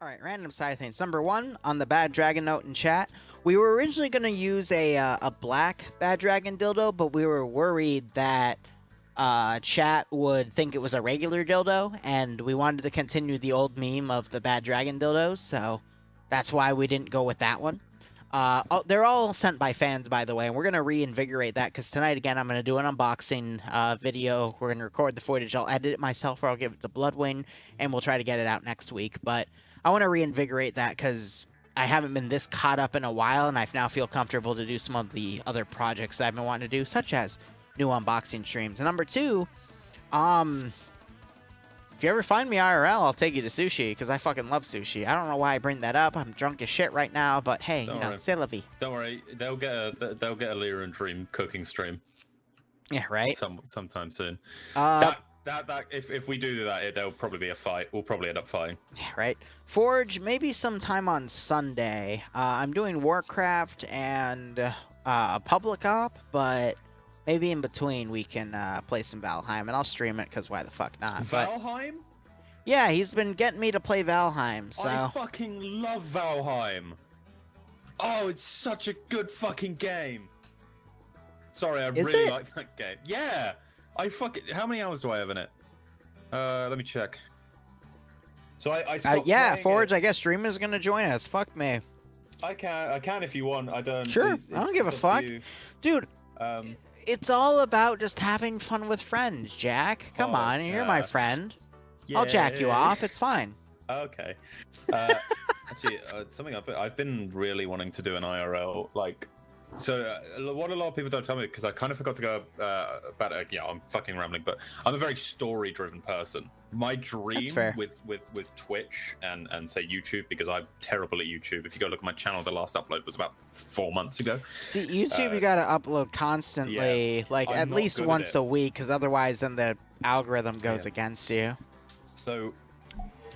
All right, random side things. Number one, on the Bad Dragon note in chat, we were originally going to use a black Bad Dragon dildo, but we were worried that chat would think it was a regular dildo, and we wanted to continue the old meme of the Bad Dragon dildos, so that's why we didn't go with that one. They're all sent by fans, by the way, and we're going to reinvigorate that, because tonight, again, I'm going to do an unboxing video. We're going to record the footage. I'll edit it myself, or I'll give it to Bloodwing, and we'll try to get it out next week, but I want to reinvigorate that because I haven't been this caught up in a while, and I now feel comfortable to do some of the other projects that I've been wanting to do, such as new unboxing streams. And number two, if you ever find me IRL, I'll take you to sushi, because I fucking love sushi. I don't know why I bring that up. I'm drunk as shit right now, but hey, you know, c'est la vie. Don't worry, they'll get a Liru and Dream cooking stream. Yeah, right. Sometime soon. If we do that, there'll probably be a fight. We'll probably end up fighting. Yeah, right. Forge, maybe sometime on Sunday. I'm doing Warcraft and Public Op, but maybe in between we can play some Valheim, and I'll stream it because why the fuck not? Valheim? But, yeah, he's been getting me to play Valheim, so... I fucking love Valheim. Oh, it's such a good fucking game. Sorry, I really like that game. Yeah! How many hours do I have in it? Let me check. So I stopped yeah, playing Forge, it. I guess Stream is gonna join us. Fuck me. I can if you want. I don't. Sure, I don't give a fuck. Dude, it's all about just having fun with friends, Jack. Come on, you're my friend. Yeah. I'll jack you off, it's fine. Okay. Actually, something I've been really wanting to do an IRL, like... So, what a lot of people don't tell me, because I kind of forgot to go about it. Yeah, I'm fucking rambling, but I'm a very story-driven person. My dream with Twitch and say YouTube, because I'm terrible at YouTube. If you go look at my channel, the last upload was about 4 months ago. See, YouTube, you gotta upload constantly, like at least once a week, because otherwise then the algorithm goes against you. So,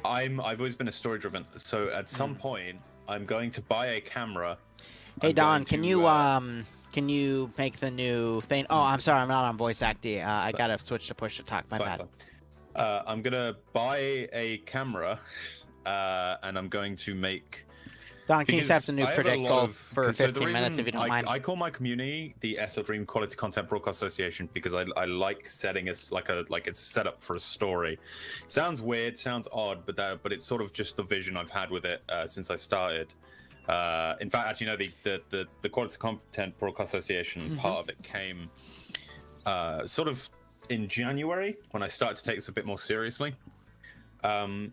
I've always been a story-driven. So, at some point, I'm going to buy a camera. Hey Don, can you make the new thing? Oh, I'm sorry, I'm not on voice acting. I gotta switch to push to talk. My bad. I'm gonna buy a camera, and I'm going to make. Don, can you set the new predict goal for 15 minutes if you don't mind? I call my community the SL Dream Quality Content Broadcast Association because I like setting it's a setup for a story. It sounds weird, sounds odd, but it's sort of just the vision I've had with it since I started. In fact, actually, no, the Quality Content Broadcast Association part of it came sort of in January when I started to take this a bit more seriously. I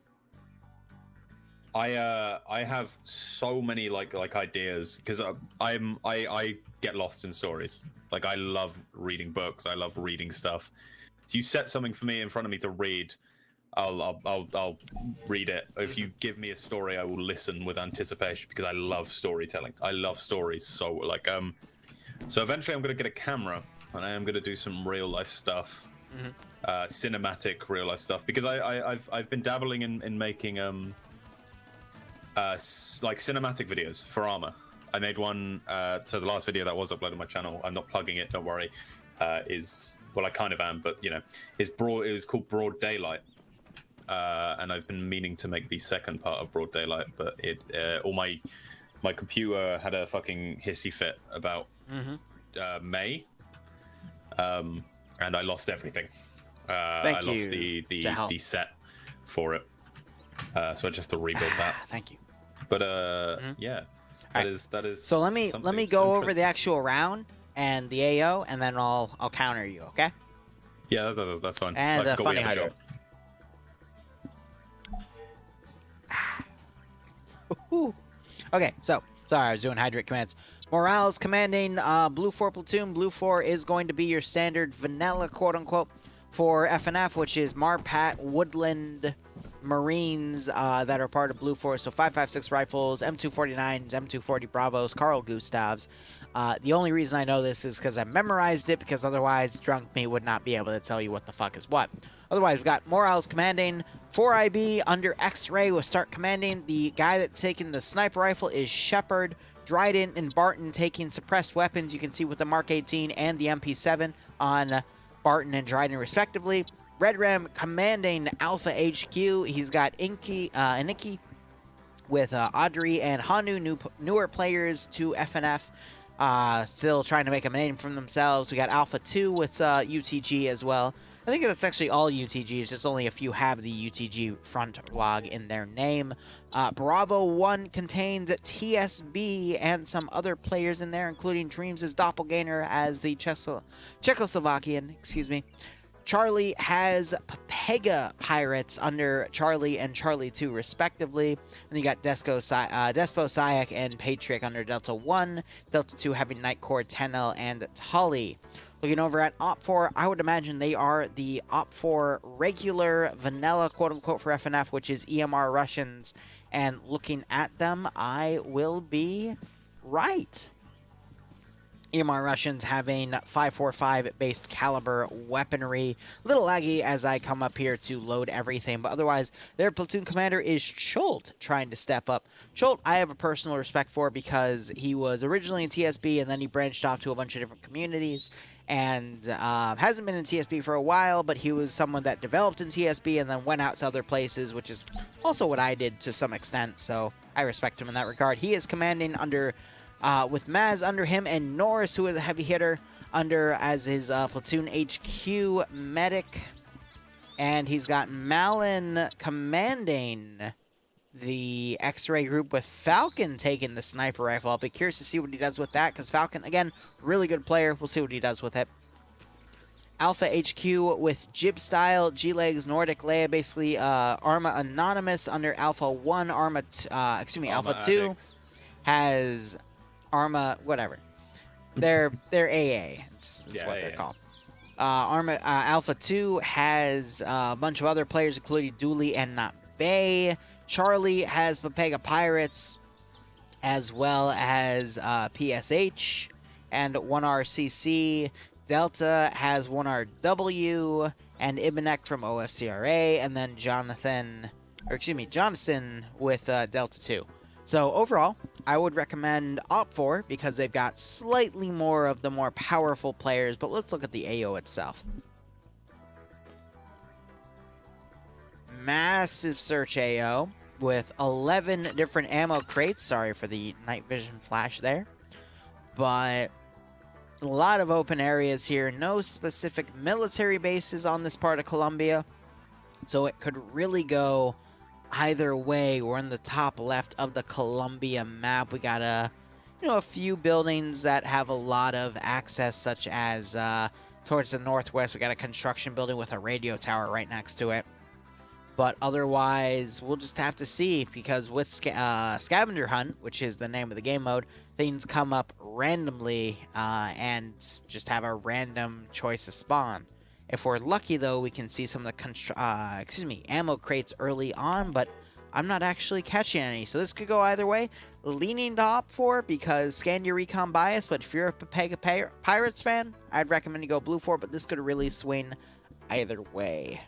have so many like ideas because I get lost in stories. Like I love reading books. I love reading stuff. If you set something for me in front of me to read, I'll read it. If you give me a story, I will listen with anticipation because I love storytelling. I love stories. So like so eventually I'm gonna get a camera and I am gonna do some real life stuff, cinematic real life stuff because I've been dabbling in making like cinematic videos for Arma. I made one. So the last video that was uploaded on my channel, I'm not plugging it. Don't worry. Well, I kind of am, but you know, it was called Broad Daylight. And I've been meaning to make the second part of Broad Daylight, but all my computer had a fucking hissy fit about May, and I lost everything. I lost the set for it, so I just have to rebuild that. Thank you. But yeah, that is. So let me go over the actual round and the AO, and then I'll counter you. Okay? Yeah, that's fine. And a funny hydrant. Okay, so sorry, I was doing hydrate commands. Morales commanding Blue 4 platoon. Blue 4 is going to be your standard vanilla, quote unquote, for FNF, which is Marpat Woodland Marines that are part of Blue 4. So 5.56 rifles, M249s, M240 Bravos, Carl Gustavs. The only reason I know this is because I memorized it, because otherwise drunk me would not be able to tell you what the fuck is what. Otherwise, we've got Morales commanding 4IB under X-Ray will start commanding. The guy that's taking the sniper rifle is Shepard. Dryden and Barton taking suppressed weapons. You can see with the Mark 18 and the MP7 on Barton and Dryden respectively. Red Ram commanding Alpha HQ. He's got Inky with Audrey and Hanu, newer players to FNF, still trying to make a name for themselves. We got Alpha 2 with UTG as well. I think that's actually all UTGs, just only a few have the UTG front log in their name. Bravo 1 contains TSB and some other players in there, including Dreams' doppelganger as the Czechoslovakian, excuse me. Charlie has Pega Pirates under Charlie and Charlie 2 respectively. And you got Despo Sayak and Patrick under Delta 1. Delta 2 having Nightcore, Tenel, and Tully. Looking over at Op4, I would imagine they are the Op4 regular vanilla quote-unquote for FNF, which is EMR Russians. And looking at them, I will be right. EMR Russians having 545 based caliber weaponry. A little laggy as I come up here to load everything, but otherwise their platoon commander is Cholt, trying to step up. Cholt I have a personal respect for because he was originally in TSB and then he branched off to a bunch of different communities and hasn't been in TSB for a while, but he was someone that developed in TSB and then went out to other places, which is also what I did to some extent, so I respect him in that regard. He is commanding under with Maz under him and Norris, who is a heavy hitter, under as his platoon HQ medic. And he's got Malin commanding the X-Ray group with Falcon taking the sniper rifle. I'll be curious to see what he does with that because Falcon, again, really good player. We'll see what he does with it. Alpha HQ with Jib Style, G-Legs, Nordic Leia, basically Arma Anonymous under Alpha 1, Arma 2 addicts. has Arma, whatever. They're AA. It's what they're called. Alpha 2 has a bunch of other players, including Dooley and Not Bay. Charlie has Papega Pirates, as well as PSH and 1RCC. Delta has 1RW and Ibanek from OFCRA, and then Jonathan with Delta 2. So overall, I would recommend Op4 because they've got slightly more of the more powerful players, but let's look at the AO itself. Massive search AO with 11 different ammo crates. Sorry for the night vision flash there. But a lot of open areas here. No specific military bases on this part of Colombia. So it could really go either way. We're in the top left of the Colombia map. We got a few buildings that have a lot of access, such as towards the northwest. We got a construction building with a radio tower right next to it. But otherwise, we'll just have to see, because with Scavenger Hunt, which is the name of the game mode, things come up randomly and just have a random choice of spawn. If we're lucky, though, we can see some of the ammo crates early on, but I'm not actually catching any. So this could go either way. Leaning to Op4 because scan your recon bias, but if you're a Papega Pirates fan, I'd recommend you go Blue 4, but this could really swing either way.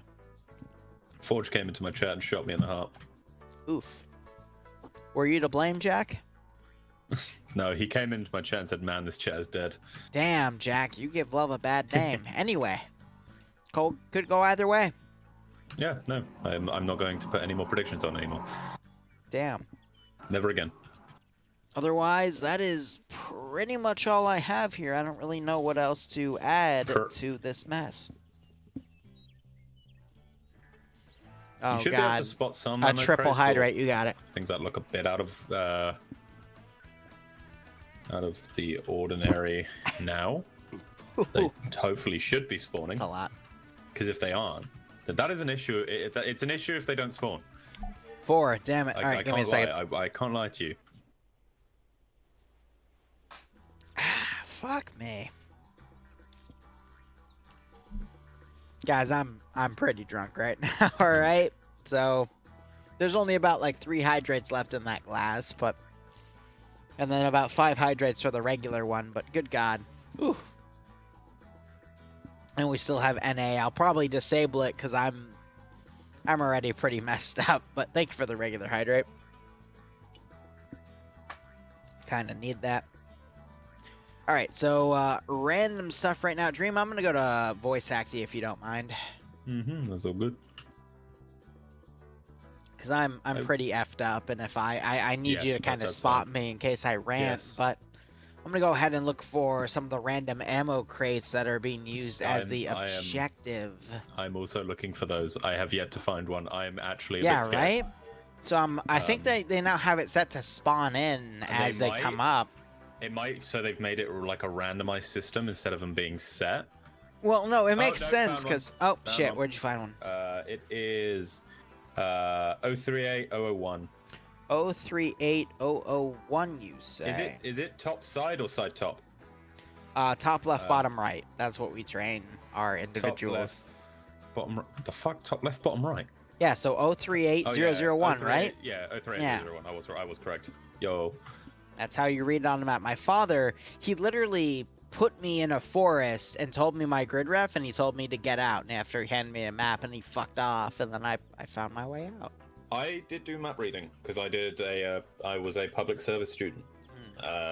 Forge came into my chat and shot me in the heart. Oof. Were you to blame, Jack? No, he came into my chat and said, "Man, this chat is dead." Damn, Jack, you give love a bad name. Anyway, could go either way. Yeah, no, I'm not going to put any more predictions on anymore. Damn. Never again. Otherwise, that is pretty much all I have here. I don't really know what else to add to this mess. Oh, you should God. be able to spot some a triple hydrate, you got it. Things that look a bit out of the ordinary now. They hopefully should be spawning. That's a lot. Because if they aren't, then that is an issue. It's an issue if they don't spawn. 4, damn it. All right, give me a second. I can't lie to you. Fuck me. Guys, I'm pretty drunk right now, alright? So, there's only about like 3 hydrates left in that glass, but... And then about 5 hydrates for the regular one, but good God. Ooh. And we still have NA. I'll probably disable it because I'm already pretty messed up, but thank you for the regular hydrate. Kind of need that. Alright, so random stuff right now. Dream, I'm going to go to voice acty if you don't mind. That's all good. because I'm pretty effed up, and if I need you to kind of spot me in case I rant, but I'm gonna go ahead and look for some of the random ammo crates that are being used as the objective. I'm also looking for those. I have yet to find one. I'm actually a bit scared. Right? So I think they now have it set to spawn in as they come up. It might, so they've made it like a randomized system instead of them being set. Well, no, it makes sense because shit, where'd you find one? It is 038001. 038001, you say? Is it top side or side top? Top left, bottom right. That's what we train our individuals. Top left, bottom. The fuck, top left, bottom right. Yeah, so 038001, right? Yeah, 038001. I was correct. Yo. That's how you read it on the map. My father, he literally put me in a forest and told me my grid ref, and he told me to get out. And after he handed me a map, and he fucked off, and then I found my way out. I did do map reading because I was a public service student,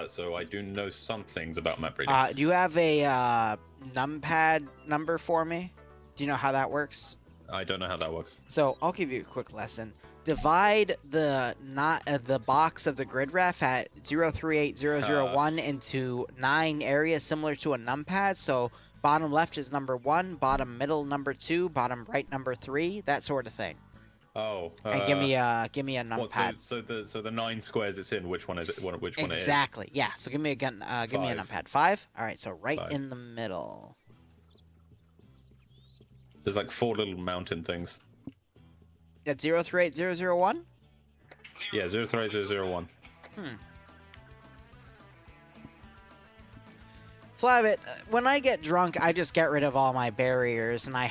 so I do know some things about map reading. Do you have a numpad number for me? Do you know how that works? I don't know how that works. So I'll give you a quick lesson. Divide the box of the grid ref at 038001 into 9 areas similar to a numpad. So bottom left is number 1, bottom middle number 2, bottom right number 3, that sort of thing. Oh. And give me a numpad. So the 9 squares it's in, which one is it? Which one it is? Exactly. Yeah. So give me a numpad. 5. All right. So right in the middle. There's like 4 little mountain things. That's 038001? Yeah, 038001. Flabbit, when I get drunk, I just get rid of all my barriers, and I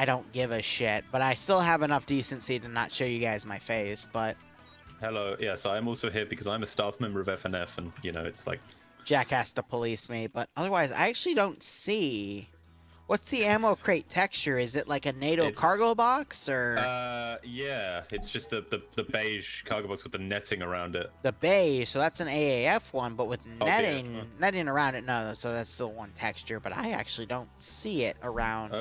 don't give a shit, but I still have enough decency to not show you guys my face, but... Hello, yes, I'm also here because I'm a staff member of FNF, and, you know, it's like... Jack has to police me, but otherwise, I actually don't see... What's the ammo crate texture? Is it like a NATO cargo box, or...? Yeah, it's just the beige cargo box with the netting around it. The beige, so that's an AAF one, but with netting around it, no, so that's still one texture, but I actually don't see it around...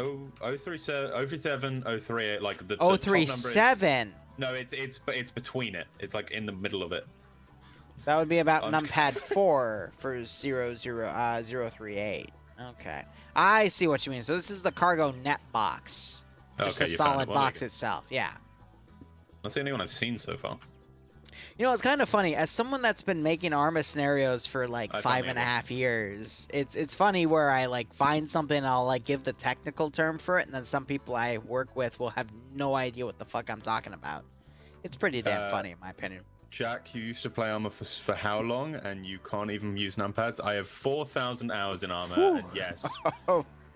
037, 038, like the 037! No, it's between it. It's like in the middle of it. That would be about numpad 4 for 038. Okay. I see what you mean. So this is the cargo net box. Just a solid box itself. Yeah. That's the only one I've seen so far. You know, it's kind of funny. As someone that's been making Arma scenarios for like 5.5 years, it's funny where I like find something and I'll like give the technical term for it, and then some people I work with will have no idea what the fuck I'm talking about. It's pretty damn funny in my opinion. Jack, you used to play Arma for how long, and you can't even use numpads? I have 4,000 hours in Arma, and yes,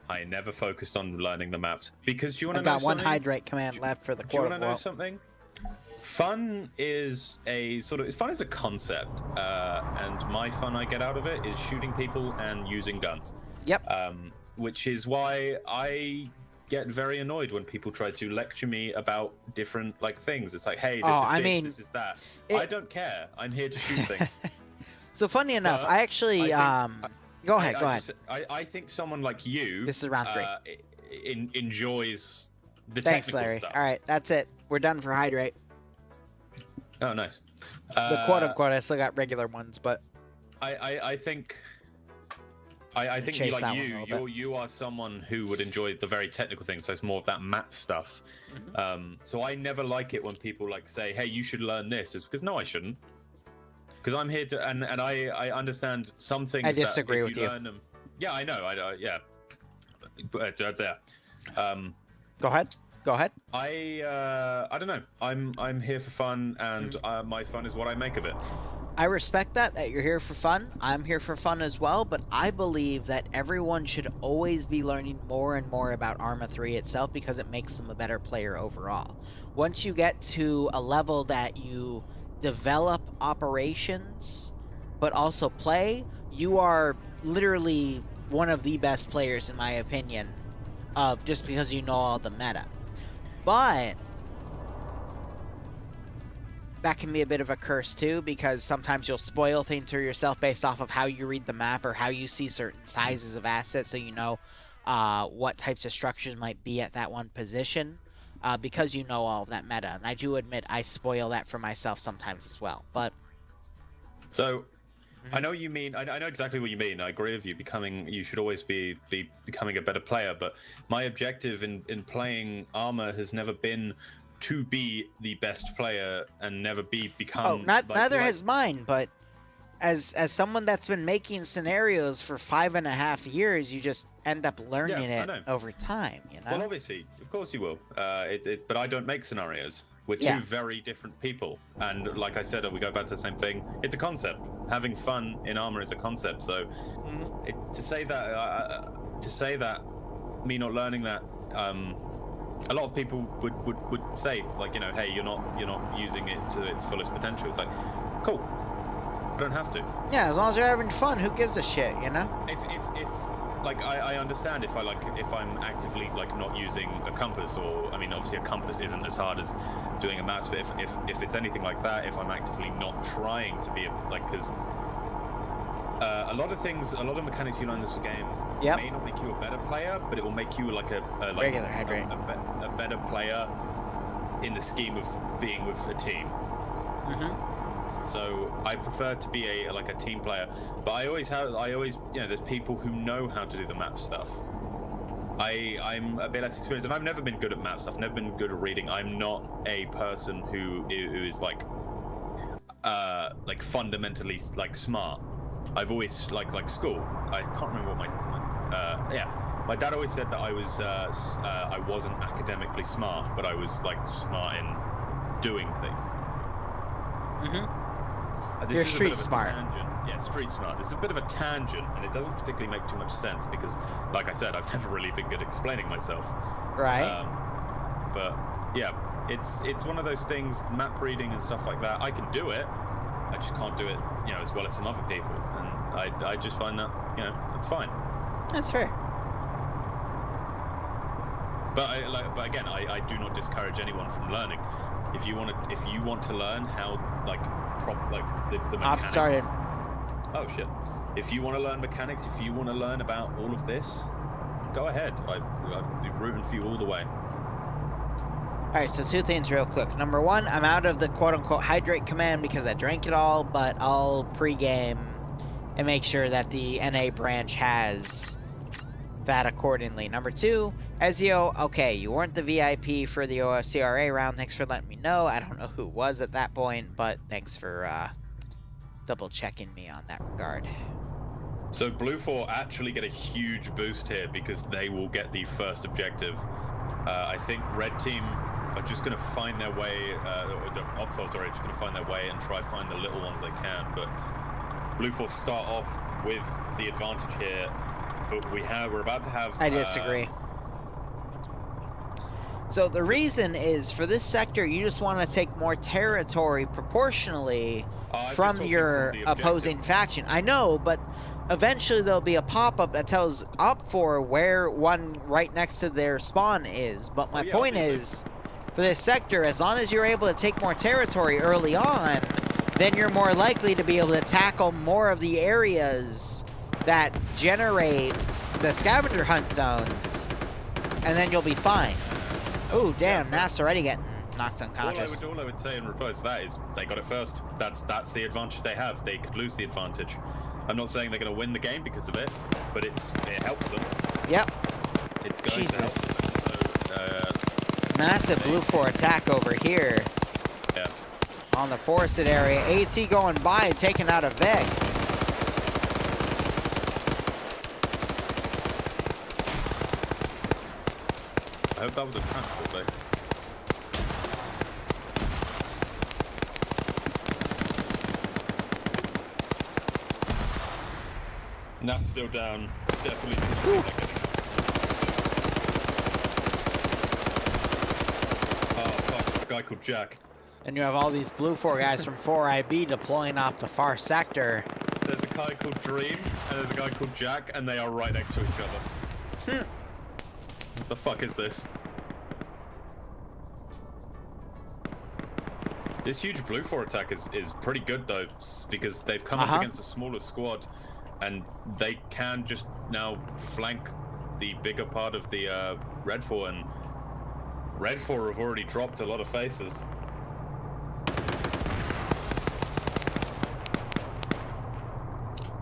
I never focused on learning the maps. Because do you want to know something? I've got one hydrate command left for the quarter. Do you want to know something? Fun is a fun is a concept, and my fun I get out of it is shooting people and using guns. Yep. Which is why I get very annoyed when people try to lecture me about different like things. It's like, hey, this is that. I don't care. I'm here to shoot things. So funny enough, I actually go ahead. I think someone like you. This is round 3. Enjoys the Thanks, technical Larry. stuff. All right, that's it. We're done for hydrate. Oh, nice. The quote unquote. I still got regular ones, but I think you are someone who would enjoy the very technical things, so it's more of that map stuff. So I never like it when people like say, hey, you should learn this. It's because no, I shouldn't, because I'm here to and I understand some things. I disagree with you. Learn them, yeah, I know. Yeah, there. Go ahead. I don't know. I'm here for fun, and my fun is what I make of it. I respect that you're here for fun. I'm here for fun as well, but I believe that everyone should always be learning more and more about Arma 3 itself because it makes them a better player overall. Once you get to a level that you develop operations, but also play, you are literally one of the best players in my opinion, just because you know all the meta. But that can be a bit of a curse too, because sometimes you'll spoil things for yourself based off of how you read the map or how you see certain sizes of assets, so you know what types of structures might be at that one position. because you know all of that meta. And I do admit I spoil that for myself sometimes as well. But so, I know you mean. I know exactly what you mean. I agree with you. You should always be becoming a better player. But my objective in playing Arma has never been to be the best player and never become. Neither has mine. But as someone that's been making scenarios for 5.5 years, you just end up learning it over time. You know. Well, obviously, of course you will. But I don't make scenarios. We're two very different people, and like I said, we go back to the same thing. It's a concept. Having fun in Arma is a concept. So, to say that, me not learning that, a lot of people would say, like, you know, hey, you're not using it to its fullest potential. It's like, cool, I don't have to. Yeah, as long as you're having fun, who gives a shit, you know? If like I understand if I'm actively like not using a compass, or I mean obviously a compass isn't as hard as doing a map, but if it's anything like that, if I'm actively not trying to be because a lot of mechanics you learn in this game may not make you a better player, but it will make you like a regular head rate, a better player in the scheme of being with a team. So I prefer to be a team player, but I always you know, there's people who know how to do the map stuff. I'm a bit less experienced, and I've never been good at map stuff, never been good at reading. I'm not a person who is like fundamentally like smart. I've always like school. I can't remember what my dad always said that I wasn't academically smart, but I was like smart in doing things. You're street smart. Yeah, street smart. This is a bit of a tangent, and it doesn't particularly make too much sense because, like I said, I've never really been good at explaining myself. Right. But yeah, it's one of those things. Map reading and stuff like that, I can do it. I just can't do it, you know, as well as some other people, and I just find that, you know, it's fine. That's fair. But again, I do not discourage anyone from learning. If you want to learn how the mechanics. I've started. Oh shit! If you want to learn mechanics, if you want to learn about all of this, go ahead. I'd be rooting for you all the way. Alright, so two things real quick. Number one, I'm out of the quote-unquote hydrate command because I drank it all, but I'll pre-game and make sure that the NA branch has that accordingly. Number two, Ezio, okay, you weren't the VIP for the OFCRA round. Thanks for letting me know. I don't know who was at that point, but thanks for double-checking me on that regard. So Blue 4 actually get a huge boost here because they will get the first objective. I think Red Team are just going to find their way, the Opfos are just going to find their way and try to find the little ones they can, but Blue 4 start off with the advantage here, but we're about to have... I disagree. So the reason is, for this sector, you just want to take more territory proportionally from your opposing faction. I know, but eventually there'll be a pop-up that tells Op4 where one right next to their spawn is. But my point is, for this sector, as long as you're able to take more territory early on, then you're more likely to be able to tackle more of the areas that generate the scavenger hunt zones, and then you'll be fine. Oh, damn, Naf's already getting knocked unconscious. All I would say in reverse to that is they got it first. That's the advantage they have. They could lose the advantage. I'm not saying they're going to win the game because of it, but it helps them. Yep. It's going to help them. It's massive Blue 4 attack over here. Yeah. On the forested area. AT going by, taking out a Vic. I hope that was a transport though. Naf's still down. Definitely. Oh fuck, a guy called Jack. And you have all these Blue 4 guys from 4IB deploying off the far sector. There's a guy called Dream, and there's a guy called Jack, and they are right next to each other. What the fuck is this? This huge Blue 4 attack is pretty good though, because they've come up against a smaller squad, and they can just now flank the bigger part of the Red 4, and Red 4 have already dropped a lot of faces.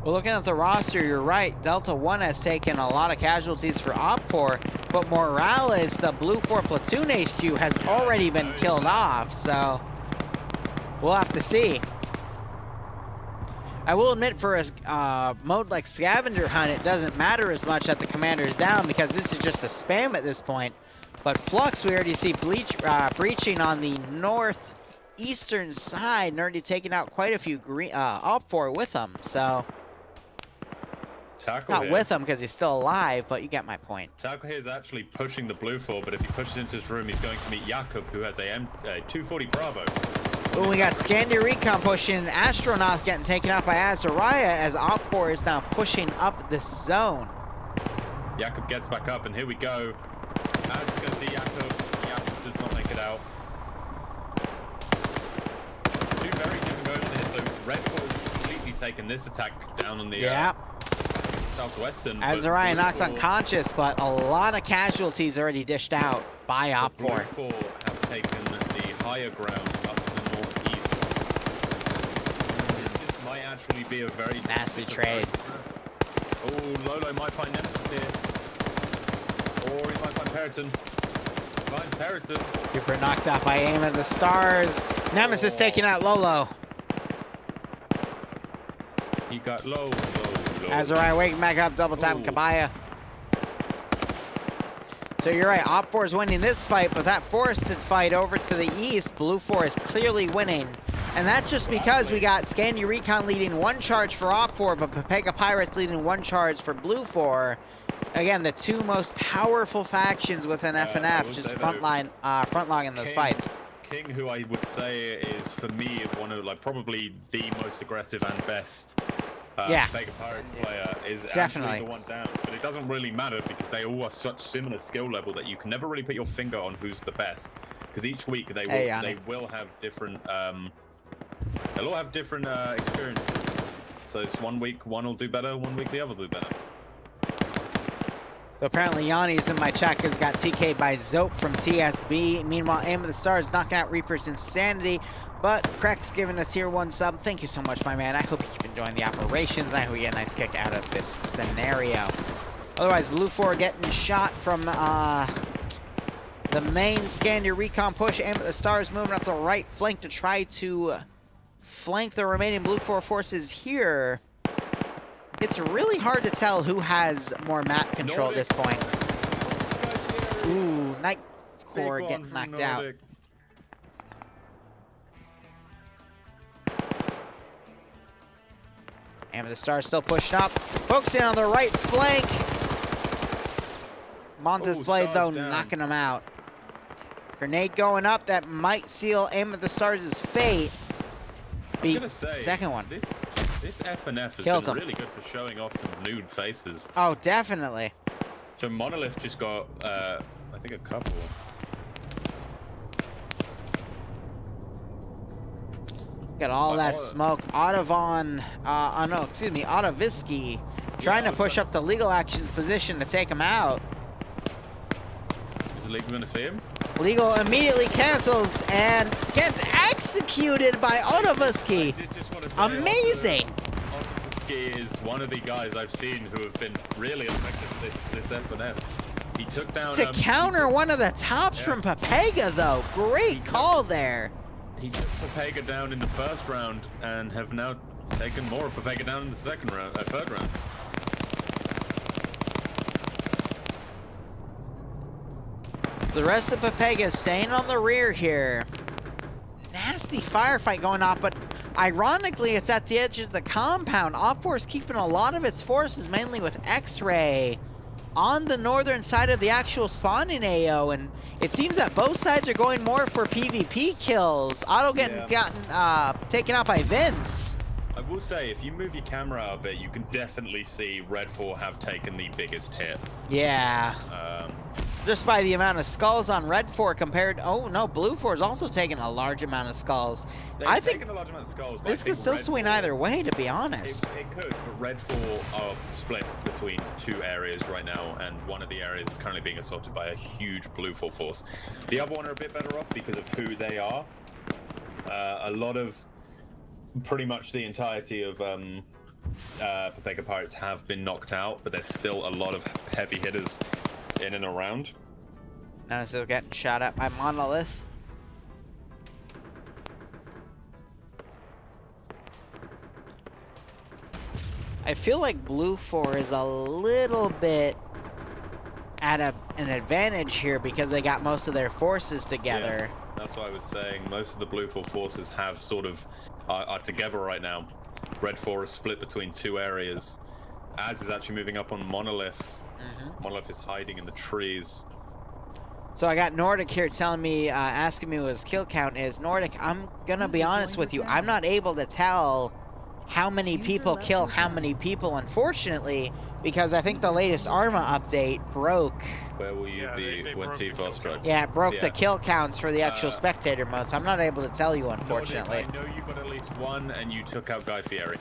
Well, looking at the roster, you're right. Delta 1 has taken a lot of casualties for Op4, but Morales, the Blue 4 platoon HQ, has already been killed off, so we'll have to see. I will admit, for a mode like Scavenger Hunt, it doesn't matter as much that the commander's down because this is just a spam at this point. But Flux, we already see breaching on the northeastern side and already taking out quite a few Op4 with him, so... Tackle Not here. with him because he's still alive, but you get my point. Tackle here is actually pushing the Blue 4, but if he pushes into his room, he's going to meet Jakub, who has a 240 Bravo. Ooh, we got Scandia Recon pushing, Astronaut getting taken out by Azariah as Op4 is now pushing up this zone. Jakub gets back up, and here we go. Az is going to see Jakub. Jakub does not make it out. Two very different modes here. So Red 4 has completely taken this attack down on the southwestern. Azariah knocks unconscious, but a lot of casualties already dished out by Op4. Blue 4 have taken the higher ground up to the northeast. This might actually be a very nasty trade. Oh, Lolo might find Nemesis here. Or he might find Periton. Find Periton. Cooper knocked out by aim at the stars. Nemesis taking out Lolo. He got low. Azariah waking back up, double tap Kabaya. So you're right, Op4 is winning this fight, but that forested fight over to the east, Blue 4 is clearly winning. And that's just because we got Scandia Recon leading one charge for Op4, but Pepega Pirates leading one charge for Blue 4. Again, the two most powerful factions within FNF, just frontline in those fights. King, who I would say is, for me, one of probably the most aggressive and best Pepega Pirates player, is definitely the one down. But it doesn't really matter because they all are such similar skill level that you can never really put your finger on who's the best. Because each week they will have different they'll all have different experiences. So it's one week one will do better, one week the other will do better. So apparently Yanni's in my chat has got TK'd by Zope from TSB. Meanwhile, Aim of the Stars knocking out Reaper's Insanity. But Krex giving a tier 1 sub. Thank you so much, my man. I hope you keep enjoying the operations. I hope we get a nice kick out of this scenario. Otherwise, Blue 4 getting shot from the main Scandia Recon push. Aim of the Stars moving up the right flank to try to flank the remaining Blue 4 forces here. It's really hard to tell who has more map control at this point. Ooh, Nightcore getting knocked out. And the Star still pushing up. Focusing on the right flank. Montes Blade, though, knocking him out. Grenade going up. That might seal Aim of the Stars' fate. Second one. This FNF has been really good for showing off some nude faces. Oh, definitely. So Monolith just got, I think, a couple. Got all that smoke. Ottovon, Ottovisky trying to push up the legal actions position to take him out. Is the legal going to see him? Legal immediately cancels and gets executed by Ottovisky. Amazing. Ottovisky is one of the guys I've seen who have been really effective this FNF. He took down... To counter one of the tops from Pepega, though. Great call there. He took Pepega down in the first round and have now taken more of Pepega down in the third round. The rest of Pepega is staying on the rear here. Nasty firefight going on, but ironically, it's at the edge of the compound. Op4 is keeping a lot of its forces, mainly with X-Ray, on the northern side of the actual spawning AO, and it seems that both sides are going more for PvP kills. Otto getting taken out by Vince. I will say, if you move your camera out a bit, you can definitely see Red 4 have taken the biggest hit. Yeah. Just by the amount of skulls on Red 4 compared... Oh, no, Blue 4 is also taking a large amount of skulls. I think taken a large amount of skulls, but this could still swing either way, to be honest. It could, but Red 4 are split between 2 areas right now, and one of the areas is currently being assaulted by a huge Blue 4 force. The other one are a bit better off because of who they are. A lot of... Pretty much the entirety of Papega Pirates have been knocked out, but there's still a lot of heavy hitters in and around. Now this is getting shot at by Monolith. I feel like Blue 4 is a little bit at an advantage here because they got most of their forces together. Yeah, that's what I was saying. Most of the Blue 4 forces have sort of are together right now. Red 4 is split between 2 areas. Az is actually moving up on Monolith. Monolith is hiding in the trees. So I got Nordic here telling me, asking me what his kill count is. Nordic, I'm gonna be honest with you. I'm not able to tell how many people kill how many people, unfortunately, because I think the latest Arma update broke. Where will you be when T4 strikes? Yeah, it broke the kill counts for the actual spectator mode, so I'm not able to tell you, unfortunately. I know you got at least one, and you took out Guy Fieri.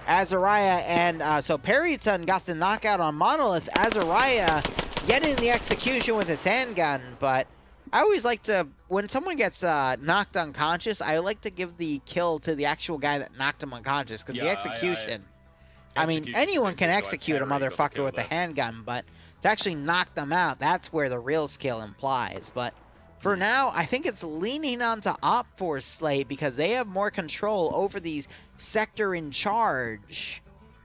Azariah and so Perryton got the knockout on Monolith. Azariah getting the execution with his handgun, but I always like to, when someone gets knocked unconscious, I like to give the kill to the actual guy that knocked him unconscious, because the execution, I mean, anyone can execute a motherfucker with a handgun, but to actually knock them out, that's where the real skill implies. But for now, I think it's leaning onto Op4's slate because they have more control over the sector in charge.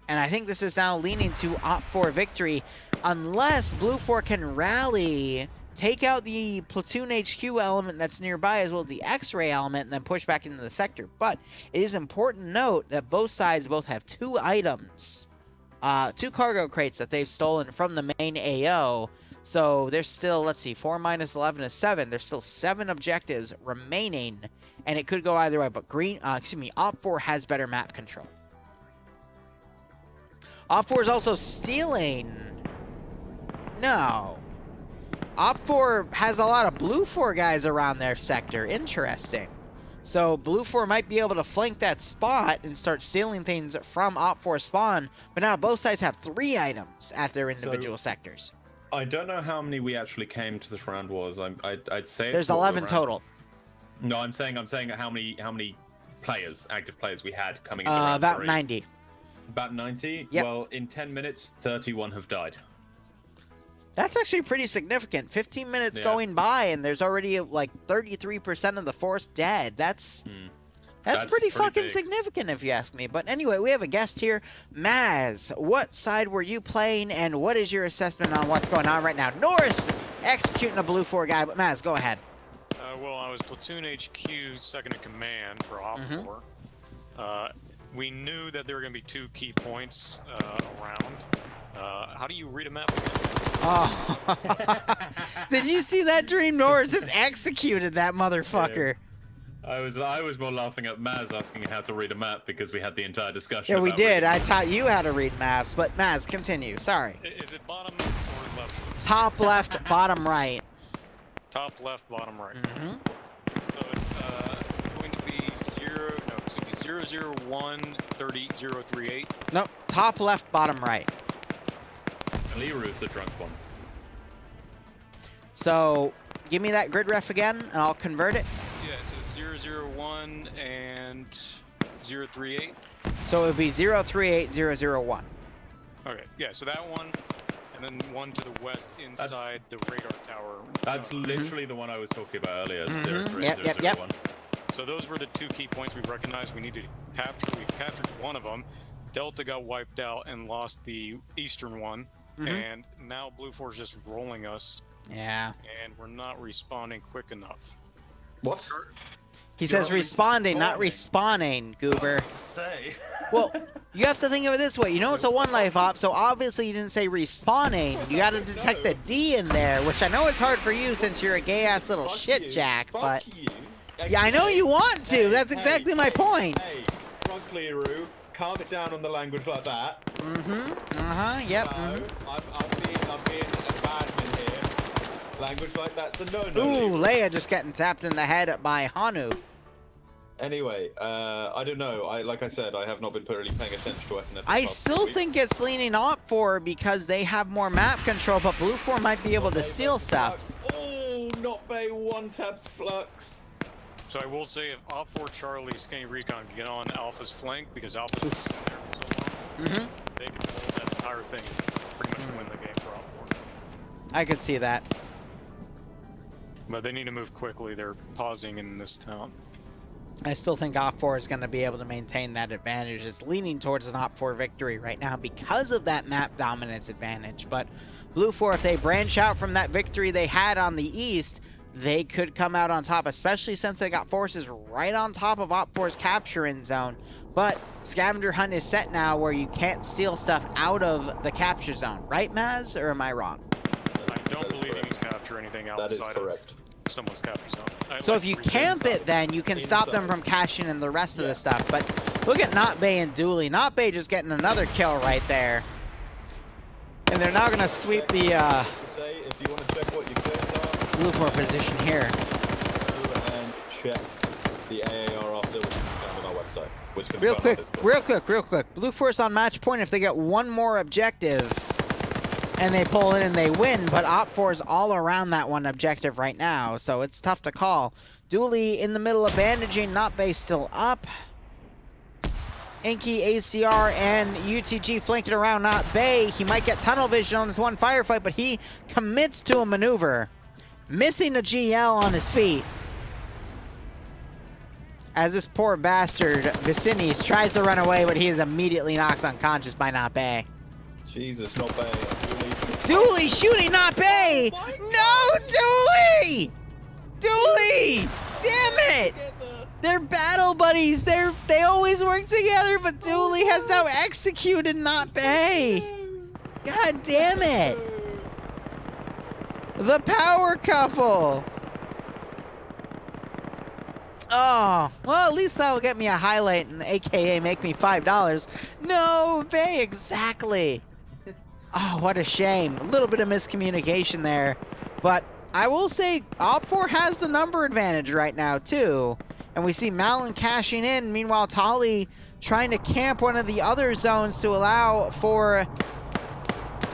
And I think this is now leaning to Op4 victory, unless Blue 4 can rally, take out the platoon HQ element that's nearby, as well as the X-ray element, and then push back into the sector. But it is important to note that both sides both have 2 items, 2 cargo crates that they've stolen from the main AO. So there's still, let's see, 4 minus 11 is 7. There's still 7 objectives remaining, and it could go either way. But Op4 has better map control. Op4 is also stealing. No. Op4 has a lot of Blue 4 guys around their sector. Interesting. So Blue 4 might be able to flank that spot and start stealing things from Op4 spawn. But now both sides have 3 items at their individual sectors. I don't know how many we actually came to this round was. I'd say there's 11 total. No, I'm saying how many players, active players we had coming into round about 3. 90. About 90? Yep. Well, in 10 minutes, 31 have died. That's actually pretty significant. 15 minutes going by, and there's already like 33% of the force dead. That's pretty fucking big. Significant, if you ask me. But anyway, we have a guest here. Maz, what side were you playing, and what is your assessment on what's going on right now? Norris executing a Blue 4 guy, but Maz, go ahead. Well, I was Platoon HQ second in command for Op4. We knew that there were going to be 2 key points around. How do you read a map again? Oh. Did you see that dream? Norris just executed that motherfucker. Yeah. I was more laughing at Maz asking how to read a map because we had the entire discussion. Yeah, we did. I taught you how to read maps, but Maz, continue. Sorry. Is it bottom or left? Top left, bottom right. Top left, bottom right. So it's going to be 001 30 038. Nope. Top left, bottom right. Liru is the drunk one. So, give me that grid ref again, and I'll convert it. Yeah, so 001 and 038. So it would be 038001. Okay, yeah, so that one, and then one to the west inside the radar tower. That's literally the one I was talking about earlier. Yep. So those were the 2 key points we recognized we needed to capture. We've captured one of them. Delta got wiped out and lost the eastern one. And now Blue 4 is just rolling us. Yeah. And we're not responding quick enough. What? He says responding, not respawning, goober. Say. Well, you have to think of it this way. You know it's a 1-life op, so obviously you didn't say respawning. You got to detect the D in there, which I know is hard for you since you're a gay-ass little shit jack, but... Yeah, I know you want to. That's exactly my point. Hey, Liru. Calm it down on the language like that. Yep. No, I'm being a badman here. Language like that's a no-no. Ooh, Leia just getting tapped in the head by Hanu. Anyway, I don't know. Like I said, I have not been really paying attention to FNF. I still think it's leaning Op4 because they have more map control, but Blue 4 might be able to steal stuff. Oh, not Bay one taps Flux. So I will say, if Op4 Charlie Skinny Recon get on Alpha's flank, because Alpha's been sitting there for so long, they can hold that entire thing and pretty much win the game for Op4. I could see that. But they need to move quickly. They're pausing in this town. I still think Op4 is going to be able to maintain that advantage. It's leaning towards an Op4 victory right now because of that map dominance advantage. But Blue 4, if they branch out from that victory they had on the East, they could come out on top, especially since they got forces right on top of Op4's capturing zone. But Scavenger Hunt is set now where you can't steal stuff out of the capture zone. Right, Maz? Or am I wrong? I don't believe you can capture anything outside of someone's capture zone. So if you camp it, then you can stop them from cashing in the rest of the stuff. But look at Not Bay and Dooley. Not Bay just getting another kill right there. And they're now going to sweep the Blue 4 position here. And check the AAR after on our website. Which can real quick. Blue 4's on match point if they get one more objective and they pull in and they win, but Op4's all around that one objective right now, so it's tough to call. Dooley in the middle of bandaging, Not Bay still up. Inky, ACR, and UTG flanking around Not Bay. He might get tunnel vision on this one firefight, but he commits to a maneuver. Missing a GL on his feet. As this poor bastard, Vicinis, tries to run away, but he is immediately knocked unconscious by Not Bay. Jesus, Not Bay. Dooley shooting Not Bay! No, Dooley! Dooley! Damn it! They're battle buddies. They always work together, but Dooley has now executed Not Bay. God damn it! The power couple. Oh, well, at least that'll get me a highlight and AKA make me $5. No, Bay, exactly. Oh, what a shame. A little bit of miscommunication there. But I will say Op4 has the number advantage right now, too. And we see Malin cashing in. Meanwhile, Tolly trying to camp one of the other zones to allow for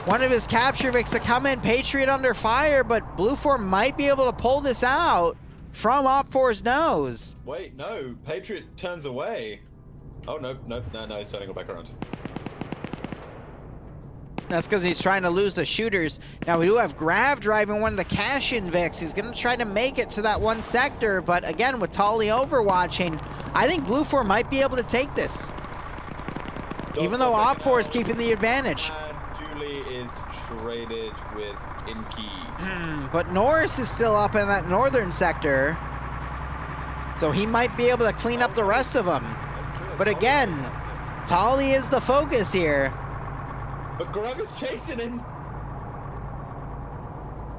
one of his capture Vics to come in. Patriot under fire, but Blue 4 might be able to pull this out from Op4's nose. Wait, no. Patriot turns away. Oh, no, he's turning back around. That's because he's trying to lose the shooters. Now, we do have Grav driving one of the cash-in Vics. He's going to try to make it to that one sector, but again, with Tolly overwatching, I think Blue 4 might be able to take this. Even though Op4 is keeping the advantage. And Julie is traded with Inky. But Norris is still up in that northern sector, so he might be able to clean up the rest of them. But again, Tolly is the focus here. But Grav is chasing him.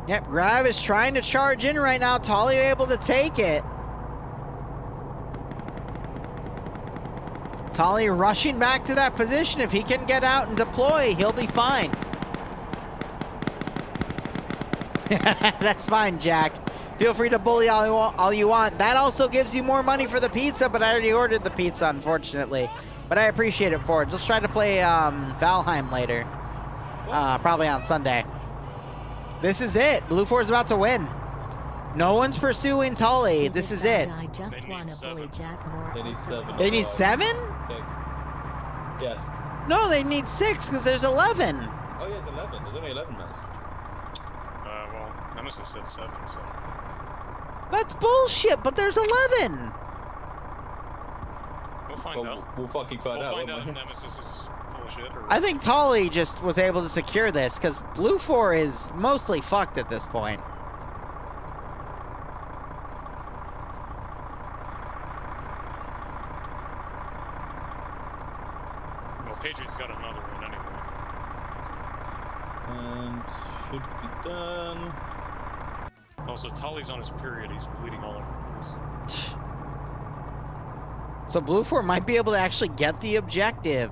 Yep, Grav is trying to charge in right now. Tolly able to take it. Tolly rushing back to that position. If he can get out and deploy, he'll be fine. That's fine, Jack. Feel free to bully all you want. That also gives you more money for the pizza, but I already ordered the pizza, unfortunately. But I appreciate it, Forge. Let's try to play Valheim later. Probably on Sunday. This is it. Blue 4's about to win. No one's pursuing Tully. This is it. I just want to bully Jack more. They need 7. They need 7? 6. Yes. No, they need 6 because there's 11. Oh, yeah, it's 11. There's only 11 maps. Well, I must have said 7, so. That's bullshit, but there's 11. We'll find out. We'll fucking find out. We'll find out if Nemesis is full of shit or... I think Tully just was able to secure this because Blue 4 is mostly fucked at this point. Well, Patriot's got another one anyway. And should be done. Also, Tully's on his period. He's bleeding all over the place. So Blue 4 might be able to actually get the objective.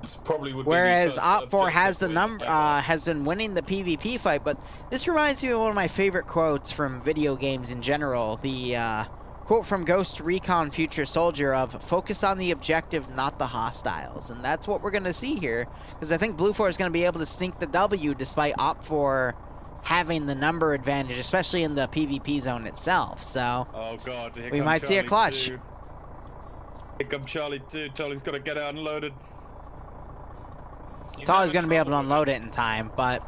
This probably would be Whereas the first Op 4 has the objective number win ever. has been winning the PvP fight, but this reminds me of one of my favorite quotes from video games in general. The quote from Ghost Recon Future Soldier of "Focus on the objective, not the hostiles," and that's what we're gonna see here. Because I think Blue 4 is gonna be able to sneak the W despite Op 4 having the number advantage, especially in the PvP zone itself. So Oh god, here we come might see a Charlie clutch. too. Here come Charlie too. Charlie's got to get out unloaded. He's Thought I was having gonna be able to trouble with unload it in time, but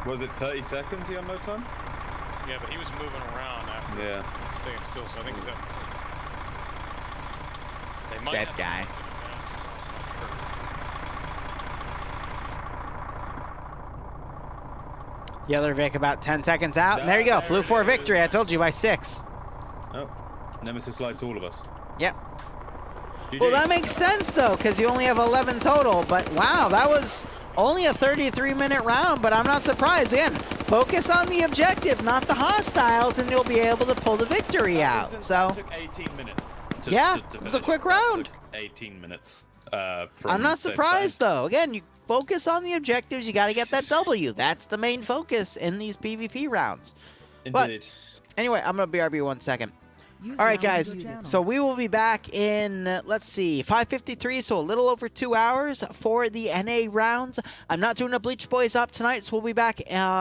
Was it 30 seconds the unload time? it. Yeah, but he was moving around after Yeah. staying still, so I think he's having trouble. They might Dead have guy. to I'm not sure. the other Vic about 10 seconds out, and there you go, There Blue it 4 is. victory. I told you by 6. Oh, Nemesis lied to all of us. Yep. GG. Well, that makes sense, though, because you only have 11 total. But, wow, that was only a 33-minute round, but I'm not surprised. Again, focus on the objective, not the hostiles, and you'll be able to pull the victory out. So, That took 18 minutes. Yeah, to it was a finish. quick That round. took 18 minutes. I'm not surprised, though. Again, you focus on the objectives. You got to get that W. That's the main focus in these PvP rounds. But- Indeed. Anyway, I'm going to BRB 1 second. All right, guys. So we will be back in, let's see, 5:53, so a little over 2 hours for the NA rounds. I'm not doing a Bleach Boys up tonight, so we'll be back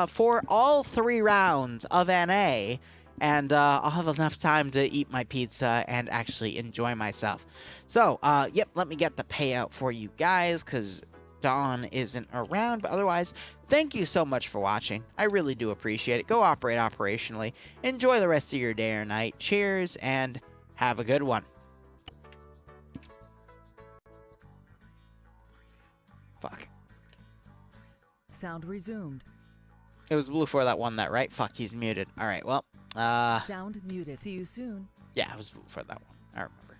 for all 3 rounds of NA. And I'll have enough time to eat my pizza and actually enjoy myself. So, yep, let me get the payout for you guys, because Dawn isn't around. But otherwise, thank you so much for watching. I really do appreciate it. Go operate operationally. Enjoy the rest of your day or night. Cheers, and have a good one. Fuck. Sound resumed. It was Blue 4 that won that, right? Fuck, he's muted. All right, well, Sound muted. See you soon. yeah, it was Blue 4 that one. I remember.